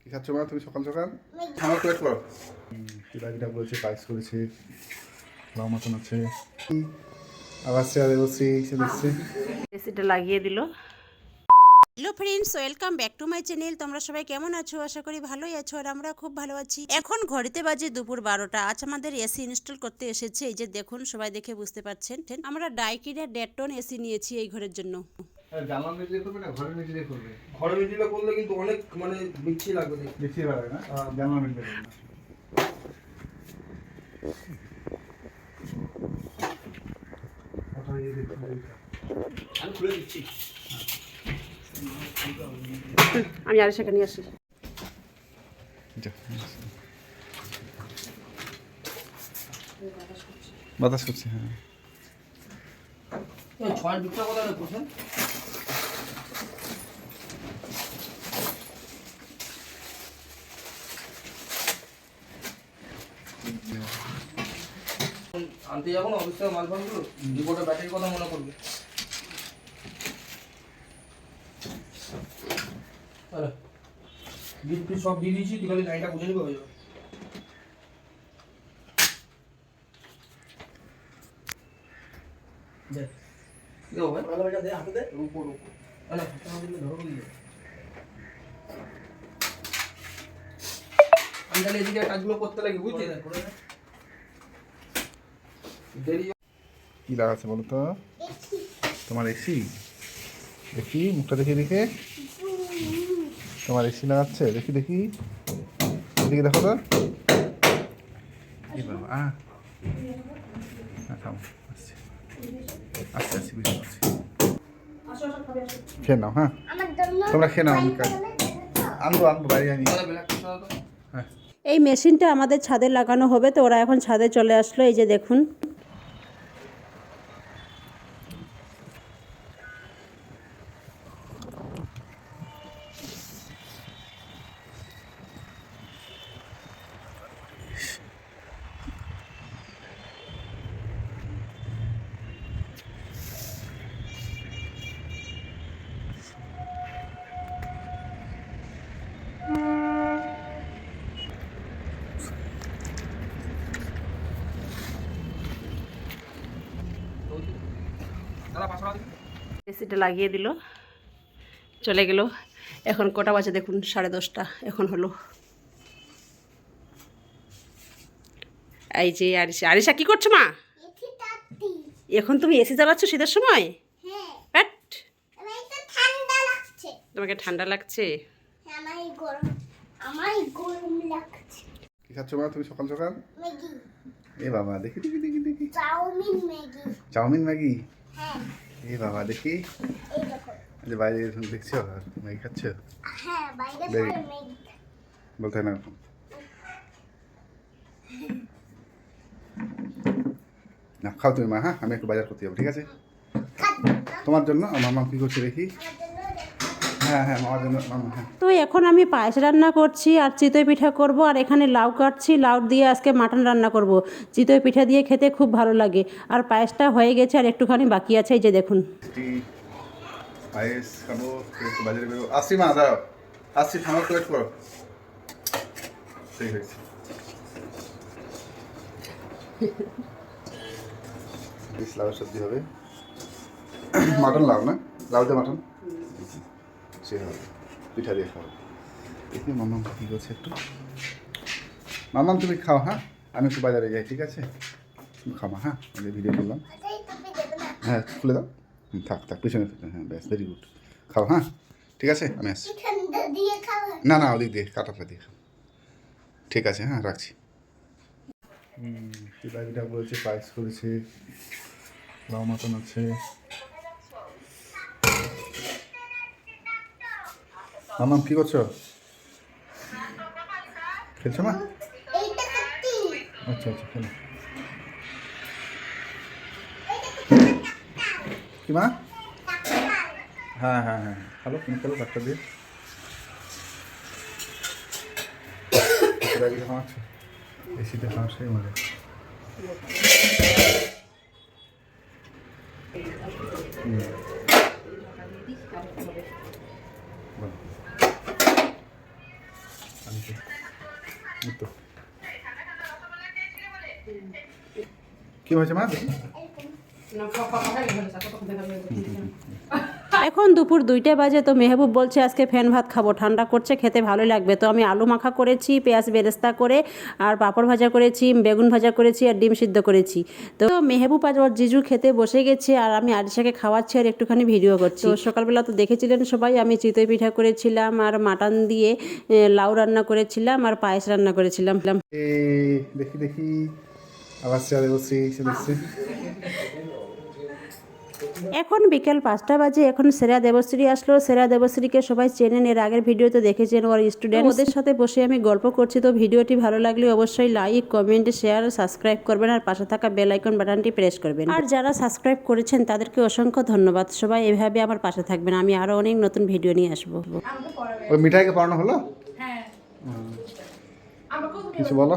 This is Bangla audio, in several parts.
কি খাচ্ছ মা তুমি সকাল সকাল? আমার প্লেট করো। পিঠাটা বলছে পায়েস করেছে, লাউ মতন আছে, আবার চেয়ারে বসে দেখছে এসিটা লাগিয়ে দিল। Hello friends, welcome back to my channel. তোমরা সবাই কেমন আছো? আশা করি ভালোই আছো, আর আমরা খুব ভালো আছি। এখন ঘড়িতে বাজে দুপুর 12টা। আজ আমাদের এসি ইনস্টল করতে এসেছে। এই যে দেখুন, সবাই দেখে বুঝতে পারছেন আমরা ডাইকিনের 1.5 টন এসি নিয়েছি এই ঘরের জন্য। জানলা মিলিয়ে করবে না ঘরে মিলিয়ে করবে? ঘরে মিডিলে করলে কিন্তু অনেক বিচ্ছি লাগবে দেখতে। বেশি লাগে না, জানলা মিলিয়ে করবে না। আমি খুলে দিচ্ছি। আমি আর সেখানে আসি। বাতাস করছে, হ্যাঁ। ছয় দুটা কথা কোথায়? আনতে যাবো না অবশ্যই মাল ফালগুলো, রিপোর্টে ব্যাটারির কথা মনে করবে। বিল সব দিয়ে দিয়েছি, তুই খালি লাইনটা বুঝে নিবে, হয়ে যাবে। দেখ ভাই হাতে দে, উপর উপর না হাতে না দিলে ধরো দিলে। আমি তাহলে এদিকে কাজগুলো করতে লাগি, বুঝলি? দেরি কি লাগাচ্ছে বলো তো? তোমার এসি? দেখি মুখটা দেখে দেখে তোমার এসি লাগাচ্ছে, দেখি দেখি এদিকে দেখো তো। আচ্ছা আচ্ছা বুঝতে পারছি। খেয়ে নাও, হ্যাঁ তোমরা খেয়ে নাও, আমি কাজ আনবো বাইরে আনি। হ্যাঁ এই মেশিনটা আমাদের ছাদে লাগানো হবে, তো ওরা এখন ছাদে চলে আসলো। এই যে দেখুন, এসিটা লাগিয়ে দিল, চলে গেল। এখন কটা বাজে দেখুন, 10:30 এখন হলো। এই যে আরিশা, আরিশা কি করছো মা? এখন তুমি এসি চালাচ্ছ শীতের সময়? হ্যাঁ, তোমাকে ঠান্ডা লাগছে? কি খাচ্ছ মা তুমি সকাল সকাল? ম্যাগি। এ বাবা দেখি দেখি দেখি দেখি চাউমিন ম্যাগি। Chowmein Maggi? হ্যাঁ। এ বাবা দেখি, এই দেখো। যে বাইরে দেখছো ম্যাগি খাচ্ছ? হ্যাঁ, বাইরে Very- সবাই ম্যাগি খায়। বলতে হয় না এরকম। না খাও তুমি মা, হ্যাঁ আমি একটু বাজার করতে যাবো, ঠিক আছে? খাচ্ছি না। তোমার জন্য মামা কি করছে দেখি। আমার জন্য দেখো। হ্যাঁ হ্যাঁ মামার জন্য মামা, হ্যাঁ। তো এখন আমি পায়েস রান্না করছি আর চিতই পিঠা করব, আর এখানে লাউ কাটছি। লাউ দিয়ে আজকে মাটন রান্না করব। চিতই পিঠা দিয়ে খেতে খুব ভালো লাগে। আর পায়েসটা হয়ে গেছে, আর একটুখানি বাকি আছে। এই যে দেখুন, পায়েস খাবো, একটু বাজারে বেরো। আসছি মা, দাঁড়াও আসছি, থামার প্লেট করো। ঠিক হয়েছে। লাউ সবজি হবে, মাটন লাউ না, লাউ দিয়ে মাটন সে হবে, পিঠা দিয়ে খাবো। দেখি মামাম কী করছে একটু। মামাম তুমি খাও, হ্যাঁ আমি একটু বাজারে যাই, ঠিক আছে? তুমি খামা, হ্যাঁ আমি ভিডিও করলাম। আচ্ছা, এই টুপি দেবে না। হ্যাঁ খুলে দাও, থাক থাক পিছনে হ্যাঁ ব্যাস, ভেরি গুড। খাও, হ্যাঁ ঠিক আছে আমি আসছি। ঠান্ডা দিয়ে খাওয়া। না না ওদিক দিয়ে কাটাটা দিয়ে খাও, ঠিক আছে হ্যাঁ রাখছি। পিঠা বলেছে পায়েস করেছে, লাউ মাটন আছে। মামাম কি করছো? খেলছো মা? এইটা কাটতি। আচ্ছা আচ্ছা খেলো। কি মা? হ্যাঁ হ্যাঁ হ্যাঁ হ্যালো, তুমি খেলো ডাক্তার দিয়ে। খাওয়াচ্ছো এসিতে, খাওয়াচ্ছই মজা। হুম এই তো। কি হয়েছে মা দেখি? এখন দুপুর 2টা বাজে, তো মেহবুব বলছে আজকে ফ্যান ভাত খাবো, ঠান্ডা করছে, খেতে ভালো লাগবে। তো আমি আলু মাখা করেছি, পেঁয়াজ বেরেস্তা করে, আর পাঁপড় ভাজা করেছি, বেগুন ভাজা করেছি, আর ডিম সিদ্ধ করেছি। তো মেহবুব আর ওর জিজু খেতে বসে গেছে, আর আমি আরিশাকে খাওয়াচ্ছি আর একটুখানি ভিডিও করছি। তো সকালবেলা তো দেখেছিলেন সবাই, আমি চিতই পিঠা করেছিলাম, আর মাটন দিয়ে লাউ রান্না করেছিলাম, আর পায়েস রান্না করেছিলাম। এই দেখি দেখি আবার চেয়ারে বসি দেখছি। এখন বিকেল 5টা বাজে। এখন সেরা দেবশ্রী আসলো। সেরা দেবশ্রীকে সবাই চেনেন, এর আগের ভিডিওতে দেখেছেন, ওর স্টুডেন্ট। ওদের সাথে বসে আমি গল্প করছি। তো ভিডিওটি ভালো লাগলে অবশ্যই লাইক, কমেন্ট, শেয়ার, সাবস্ক্রাইব করবেন, আর পাশে থাকা বেল আইকন বাটনটি প্রেস করবেন। আর যারা সাবস্ক্রাইব করেছেন তাদেরকে অসংখ্য ধন্যবাদ। সবাই এভাবে আমার পাশে থাকবেন, আমি আরও অনেক নতুন ভিডিও নিয়ে আসবো। ওই মিঠাইকে পড়ানো হলো? কিছু বলো।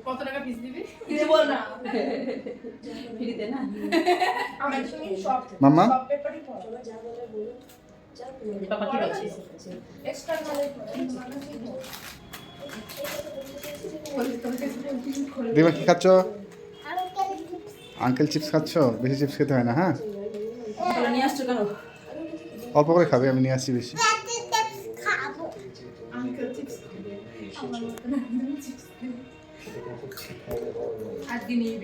কত টাকা ফিস দিবি? মাম্মা দিবা কি খাচ্ছ? আঙ্কেল চিপস খাচ্ছ? বেশি চিপস খেতে হয় না, হ্যাঁ নিয়ে আসছো কেন? অল্প করে খাবে, আমি নিয়ে আসছি বেশি। খাবো আজকে নিয়ে